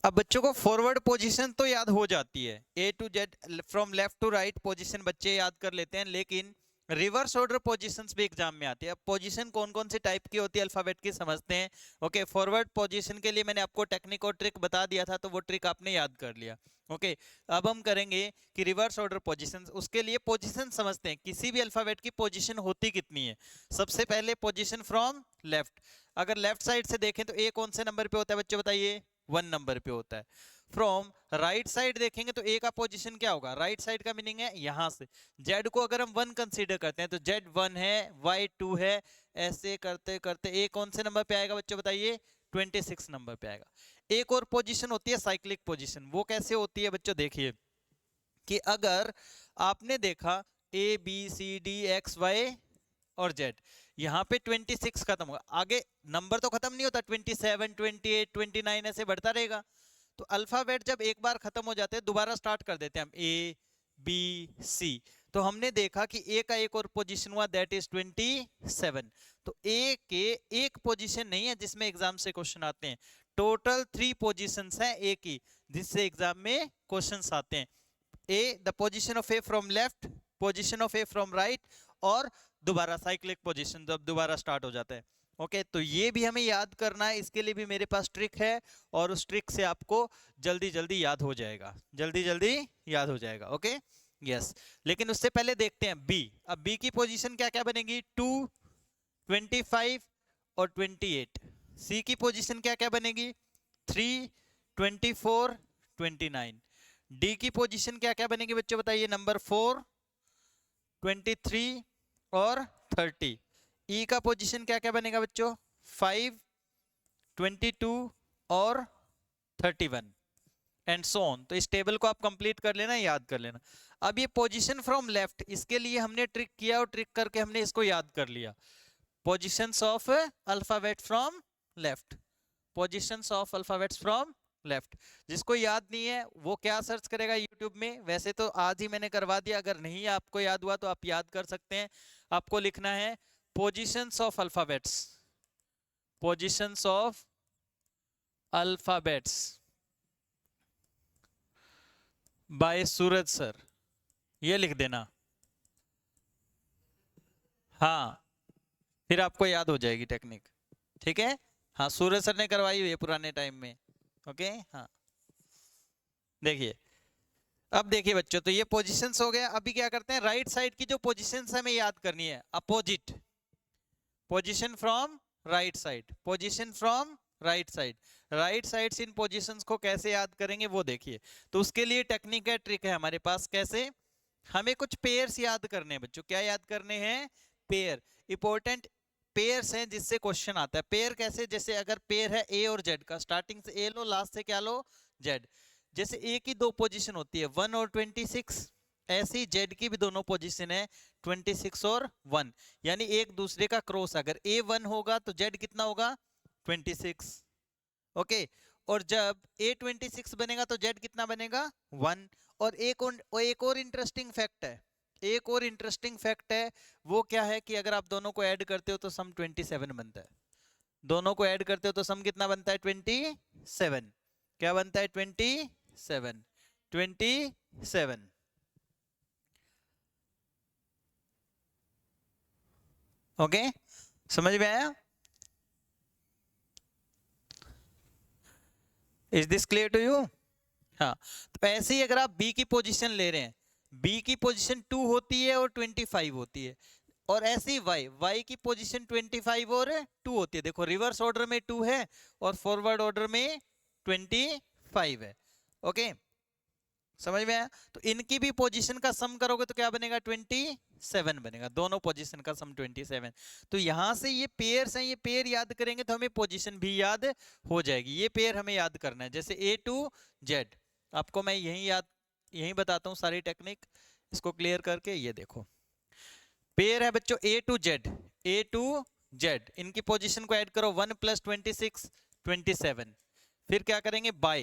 अब बच्चों को फॉरवर्ड पोजीशन तो याद हो जाती है, A to Z from left to right position बच्चे याद कर लेते हैं, लेकिन रिवर्स ऑर्डर पोजीशंस भी एग्जाम में आती है। अब पोजीशन कौन कौन सी टाइप की होती है अल्फाबेट की समझते हैं। ओके, फॉरवर्ड पोजीशन के लिए मैंने आपको टेक्निक और ट्रिक बता दिया था, तो वो ट्रिक आपने याद कर लिया। ओके, अब हम करेंगे कि रिवर्स ऑर्डर पोजीशन। उसके लिए पोजीशन समझते हैं, किसी भी अल्फाबेट की पोजीशन होती कितनी है। सबसे पहले पोजीशन फ्रॉम लेफ्ट, अगर लेफ्ट साइड से देखें तो ए कौन से नंबर पे होता है बच्चे बताइए, 1 नंबर पे होता है। फ्रॉम राइट साइड देखेंगे तो ए का पोजीशन क्या होगा, राइट साइड का मीनिंग है यहां से। जेड को अगर हम 1 कंसीडर करते हैं तो जेड 1 है, वाई 2 है, ऐसे करते करते ए कौन से नंबर पे आएगा बच्चों बताइए, 26 नंबर पे आएगा। एक और पोजीशन होती है साइक्लिक पोजीशन, वो कैसे होती है बच्चों देखिए, कि अगर आपने देखा A B C D X Y और जेड, यहां पे 26 खत्म होगा, आगे नंबर तो खत्म नहीं होता, 27 28 29 ऐसे बढ़ता रहेगा। तो अल्फाबेट जब एक बार खत्म हो जाते हैं दोबारा स्टार्ट कर देते हैं हम, ए बी सी। तो हमने देखा कि ए का एक और पोजीशन हुआ, दैट इज 27। तो ए के एक पोजीशन नहीं है जिसमें एग्जाम से क्वेश्चन आते हैं, टोटल 3 पोजीशंस हैं ए की जिससे एग्जाम में क्वेश्चंस आते हैं। A the position of A from left, position of A from right, और दोबारा साइक्लिक पोजीशन जब दोबारा स्टार्ट हो जाता है। ओके, तो ये भी हमें याद करना है, इसके लिए भी मेरे पास ट्रिक है, और उस ट्रिक से आपको जल्दी जल्दी याद हो जाएगा, जल्दी जल्दी याद हो जाएगा। Okay, yes. लेकिन उससे पहले देखते हैं बी। अब बी की पोजीशन क्या क्या बनेगी, 2 25 और 28। सी की पोजीशन क्या क्या बनेगी, 3 24 29। डी की पोजीशन क्या क्या बनेगी बच्चों बताइए, नंबर 4 23 और 30। ई का पोजीशन क्या क्या बनेगा बच्चों, 5 22 और 31, एंड सो ऑन। तो इस टेबल को आप कंप्लीट कर लेना, याद कर लेना। अब ये पोजीशन फ्रॉम लेफ्ट, इसके लिए हमने ट्रिक किया और ट्रिक करके हमने इसको याद कर लिया। Positions of alphabet from left, positions of alphabets from left. जिसको याद नहीं है वो क्या सर्च करेगा यूट्यूब में, वैसे तो आज ही मैंने करवा दिया, अगर नहीं आपको याद हुआ तो आप याद कर सकते हैं। आपको लिखना है positions of alphabets, positions of alphabets by Suraj sir, ये लिख देना। हाँ, फिर आपको याद हो जाएगी टेक्निक, ठीक है। हाँ, सूरज सर ने करवाई हुई है पुराने टाइम में। ओके, हाँ, देखिए। अब देखिए बच्चों, तो ये पोजीशंस हो गया। अभी क्या करते हैं, राइट साइड की जो पोजीशंस हमें याद करनी है, opposite position from right side, position from right side, right side से इन पोजीशंस को कैसे याद करेंगे वो देखिए। तो उसके लिए टेक्निक है, ट्रिक है हमारे पास। कैसे, हमें कुछ पेयर्स याद करने हैं बच्चों, क्या याद करने हैं, पेयर, इंपॉर्टेंट पेयर्स हैं जिससे क्वेश्चन आता है। पेयर कैसे, जैसे अगर पेयर है ए और जेड का, स्टार्टिंग से ए लो लास्ट से क्या लो, जेड। जैसे ए की दो पोजीशन होती है 1 और 26, ऐसे ही जेड की भी दोनों पोजीशन है 26 और 1, यानी एक दूसरे का क्रॉस। अगर ए 1 होगा तो जेड कितना होगा, 26। ओके, और जब ए 26 बनेगा तो जेड कितना बनेगा, 1। और एक और इंटरेस्टिंग फैक्ट है, एक और इंटरेस्टिंग फैक्ट है, वो क्या है कि अगर आप दोनों को ऐड करते हो तो सम 27 बनता है। दोनों को ऐड करते हो तो सम कितना बनता है, 27। क्या बनता है, 27, 27। ओके, समझ में आया, is this clear to you. हाँ, तो ऐसे ही अगर आप बी की पोजीशन ले रहे हैं, बी की पोजीशन 2 होती है और 25 होती है, और ऐसे ही वाई की पोजीशन 25 और 2 होती है। देखो, रिवर्स ऑर्डर में 2 है और फॉरवर्ड ऑर्डर में 25 है। ओके, समझ में आया। तो इनकी भी पोजीशन का सम करोगे तो क्या बनेगा, 27 बनेगा, दोनों पोजीशन का सम 27। तो यहां से ये पेयर्स हैं, ये पेयर याद करेंगे तो हमें पोजीशन भी याद हो जाएगी। ये पेयर हमें याद करना है, जैसे ए टू जेड। आपको मैं यही बताता हूँ सारी टेक्निक, इसको क्लियर करके ये देखो। पेयर है बच्चों A to Z, A to Z, इनकी पोजीशन को ऐड करो, 1 + 26 27। फिर क्या करेंगे, बाय,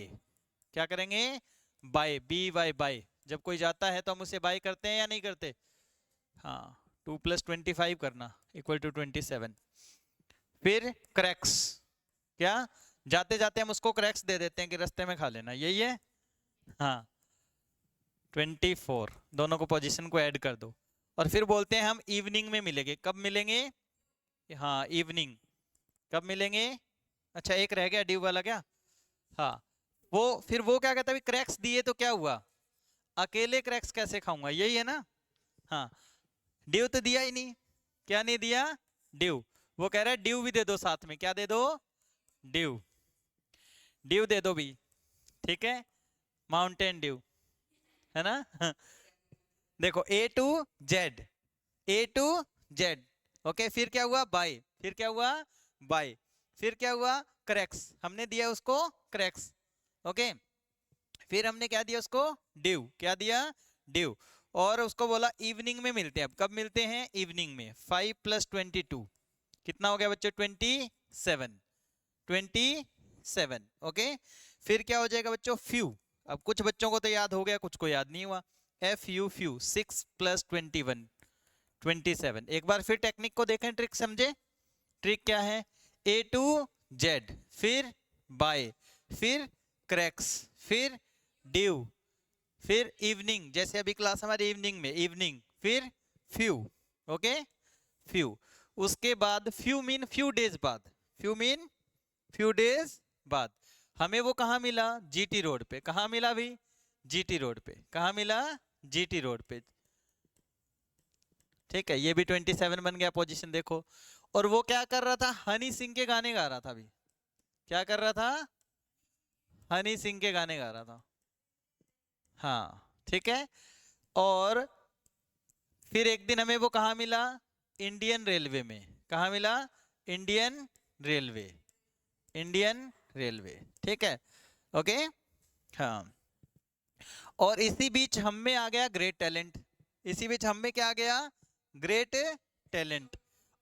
क्या करेंगे, बाय, बी वाई बाय। जब कोई जाता है तो हम उसे बाय करते हैं या नहीं करते, हाँ, 2 + 25 करना इक्वल टू 27। फिर क्रैक्स, क्या, जाते जाते हम उसको क्रैक्स दे देते हैं कि रास्ते में खा लेना, यही है। हाँ 24, दोनों को पोजीशन को ऐड कर दो और फिर बोलते हैं हम इवनिंग में मिलेंगे। कब मिलेंगे? हाँ इवनिंग। कब मिलेंगे? अच्छा एक रह गया ड्यू वाला क्या? हाँ वो फिर वो क्या कहता है, क्रैक्स दिए तो क्या हुआ, अकेले क्रैक्स कैसे खाऊंगा, यही है ना। हाँ ड्यू तो दिया ही नहीं, क्या नहीं दिया? ड्यू। वो कह रहा है ड्यू भी दे दो साथ में, क्या दे दो? ड्यू। ड्यू दे दो भी, ठीक है, माउंटेन ड्यू, है ना। देखो A to Z, A to Z, okay. फिर क्या हुआ? बाय। फिर क्या हुआ? बाय। फिर क्या हुआ? क्रैक्स, हमने दिया उसको क्रैक्स, ओके। फिर हमने क्या दिया उसको? ड्यू। क्या दिया? ड्यू। और उसको बोला इवनिंग में मिलते हैं। अब कब मिलते हैं? इवनिंग में। 5 + 22 कितना हो गया बच्चों? 27। 27, ओके। फिर क्या हो जाएगा बच्चों? फ्यू। अब कुछ बच्चों को तो याद हो गया, कुछ को याद नहीं हुआ। F you few, 6 + 21 27। एक बार फिर टेक्निक को देखें, ट्रिक समझे। ट्रिक क्या है? ए टू जेड, फिर बाय, फिर क्रैक्स, फिर ड्यू, फिर इवनिंग, जैसे अभी क्लास हमारी इवनिंग में, इवनिंग, फिर फ्यू, ओके। फ्यू, उसके बाद फ्यू मीन फ्यू डेज बाद, फ्यू मीन फ्यू डेज बाद। हमें वो कहाँ मिला? जीटी रोड पे। कहाँ मिला भी? जीटी रोड पे। कहाँ मिला? जीटी रोड पे, ठीक है। ये भी 27 बन गया पोजीशन, देखो। और वो क्या कर रहा था? हनी सिंह के गाने गा रहा था अभी। क्या कर रहा था? हनी सिंह के गाने गा रहा था, हाँ ठीक है। और फिर एक दिन हमें वो कहाँ मिला? इंडियन रेलवे में। कहाँ मिला? इंडियन रेलवे, इंडियन रेलवे, ठीक है, ओके। हाँ और इसी बीच हम में आ गया ग्रेट टैलेंट। इसी बीच हम में क्या आ गया? Great talent.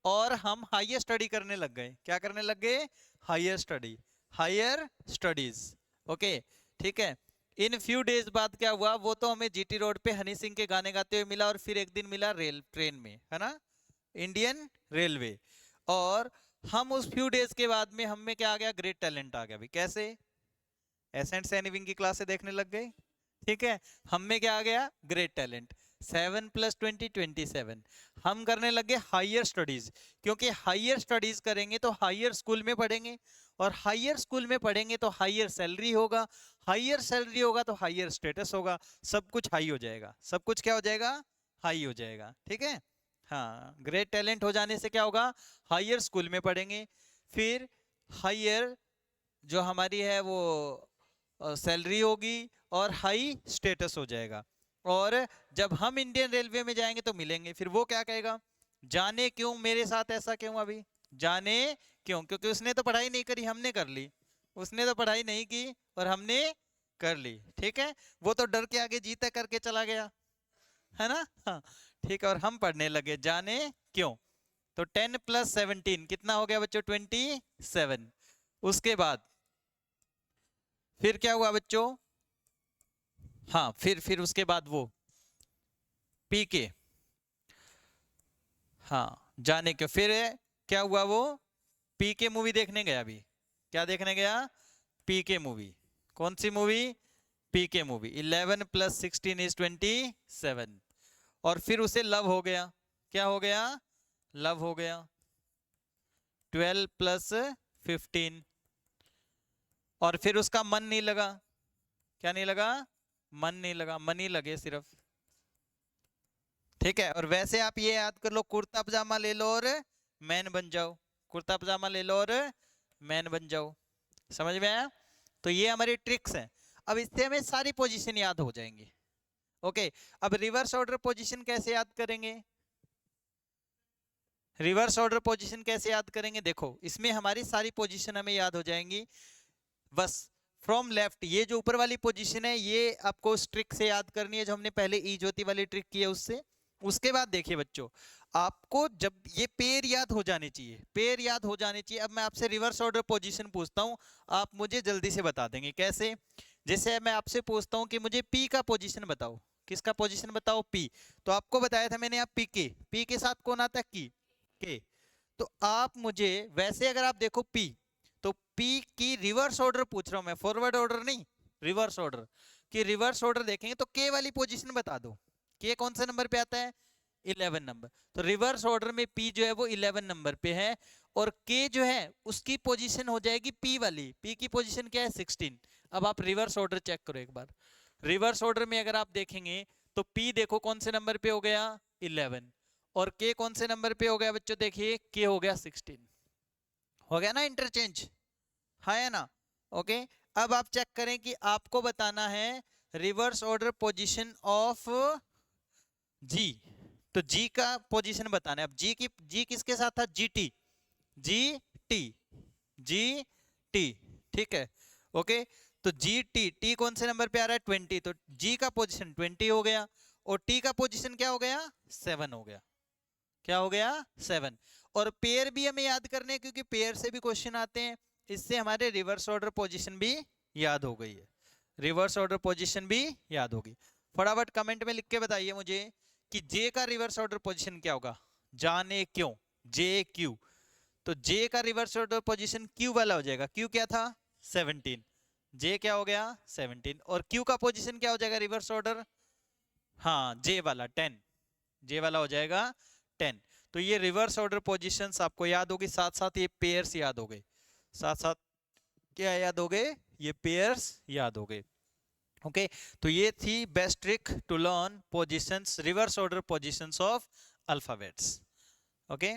और हम हायर स्टडी करने लग गए। क्या करने लग गए? Higher study, higher studies, okay, ठीक है। इन फ्यू डेज बाद क्या हुआ? वो तो हमें जीटी रोड पे हनी सिंह के गाने गाते हुए मिला, और फिर एक दिन मिला रेल ट्रेन में, है ना, इंडियन रेलवे। और हम उस फ्यू डेज के बाद में हम में क्या आ गया? ग्रेट टैलेंट आ गया भी। कैसे? एसेंट सैनिविंग की क्लासे देखने लग गए, ठीक है। हम में क्या आ गया? Great talent. 7 + 20 27। हम करने लगे हायर स्टडीज, क्योंकि हायर स्टडीज करेंगे तो हायर स्कूल में पढ़ेंगे, और हायर स्कूल में पढ़ेंगे तो हायर सैलरी होगा, हायर सैलरी होगा तो हायर स्टेटस होगा, सब कुछ हाई हो जाएगा। सब कुछ क्या हो जाएगा? हाई हो जाएगा, ठीक है। हाँ ग्रेट टैलेंट हो जाने से क्या होगा? हायर स्कूल में पढ़ेंगे, फिर हायर जो हमारी है वो सैलरी होगी, और हाई स्टेटस हो जाएगा। और जब हम इंडियन रेलवे में जाएंगे तो मिलेंगे, फिर वो क्या कहेगा? जाने क्यों मेरे साथ ऐसा क्यों अभी? जाने क्यों? क्योंकि उसने तो पढ़ाई नहीं करी, हमने कर ली। उसने तो पढ़ाई नहीं की और हमने कर ली, ठीक है। वो तो डर के आगे जीता करके चला गया, है ना। हाँ ठीक है, और हम पढ़ने लगे जाने क्यों। तो 10 + 17 कितना हो गया बच्चों? 27। उसके बाद फिर क्या हुआ बच्चों? हाँ फिर उसके बाद वो पीके, हाँ जाने क्यों। फिर क्या हुआ? वो पीके मूवी देखने गया अभी। क्या देखने गया? पीके मूवी। कौन सी मूवी? पीके मूवी। 11 + 16 = 27। और फिर उसे लव हो गया। क्या हो गया? लव हो गया। 12 + 15। और फिर उसका मन नहीं लगा। क्या नहीं लगा? मन नहीं लगा, मनी लगे सिर्फ, ठीक है। और वैसे आप ये याद कर लो, कुर्ता पजामा ले लो और मैन बन जाओ। कुर्ता पजामा ले लो और मैन बन जाओ। समझ में आया? तो ये हमारी ट्रिक्स हैं। अब इससे हमें सारी पोजीशन याद हो जाएंगी, ओके। अब रिवर्स ऑर्डर पोजीशन कैसे याद करेंगे? रिवर्स ऑर्डर पोजीशन कैसे याद करेंगे? देखो इसमें हमारी सारी पोजीशन हमें याद हो जाएंगी, बस फ्रॉम लेफ्ट। ये जो ऊपर वाली पोजीशन है ये आपको उस ट्रिक से याद करनी है जो हमने पहले ई ज्योति वाली ट्रिक की है उससे। उसके बाद देखिए बच्चों, आपको जब ये पेयर याद हो जाने चाहिए, पेयर याद हो जाने चाहिए। अब मैं आपसे रिवर्स ऑर्डर पोजीशन पूछता हूं, आप मुझे जल्दी से बता देंगे कैसे। जैसे मैं आपसे पूछता हूं कि मुझे पी का पोजीशन बताओ, किसका पोजीशन बताओ? पी। तो आपको बताया था मैंने, आप पी के, पी के साथ कौन आता है? की, के। तो आप मुझे वैसे अगर आप देखो पी, तो पी की रिवर्स ऑर्डर पूछ रहा हूं मैं, फॉरवर्ड ऑर्डर नहीं, रिवर्स ऑर्डर। कि रिवर्स ऑर्डर देखेंगे तो के वाली पोजीशन बता दो, के कौन से नंबर पे आता है, 11 नंबर। तो रिवर्स ऑर्डर में पी जो है वो 11 नंबर पे है, और के जो है उसकी पोजीशन हो जाएगी पी वाली, पी की पोजीशन क्या है 16। अब आप रिवर्स ऑर्डर चेक करो एक बार। रिवर्स ऑर्डर में अगर आप देखेंगे तो पी देखो कौन से नंबर पे हो गया 11, और के कौन से नंबर पे हो गया बच्चों, देखिए के हो गया 16। हो गया ना इंटरचेंज, हाँ है ना। ओके, अब आप चेक करें कि आपको बताना है रिवर्स ऑर्डर पोजीशन ऑफ जी। तो जी का पोजीशन बताना है। अब जी किसके साथ था, G T, G T, G T, ठीक है। ओके, तो जी टी, टी कौन से नंबर पे आ रहा है 20, तो जी का पोजीशन 20 हो गया, और टी का पोजीशन क्या हो गया 7 हो गया। क्या हो गया 7। और पेयर भी हमें याद करने हैं, क्योंकि पेयर से भी क्वेश्चन आते हैं, इससे हमारे रिवर्स ऑर्डर पोजीशन भी याद हो गई है, रिवर्स ऑर्डर पोजीशन भी याद होगी। फटाफट कमेंट में लिख के बताइए मुझे कि जे का रिवर्स ऑर्डर पोजीशन क्या होगा, जाने क्यों, जे क्यू। तो जे का रिवर्स ऑर्डर पोजीशन क्यू वाला हो जाएगा, क्यू क्या था 17, जे क्या हो गया 17, और क्यू का पोजीशन क्या हो जाएगा रिवर्स ऑर्डर, हाँ जे वाला 10, जे वाला हो जाएगा 10। तो ये रिवर्स ऑर्डर पोजीशंस आपको याद होगी, साथ साथ ये पेयर्स याद हो गए, साथ साथ क्या याद हो गए, ये पेयर्स याद हो गए। ओके, तो ये थी best trick to learn positions, reverse order positions of alphabets. Okay.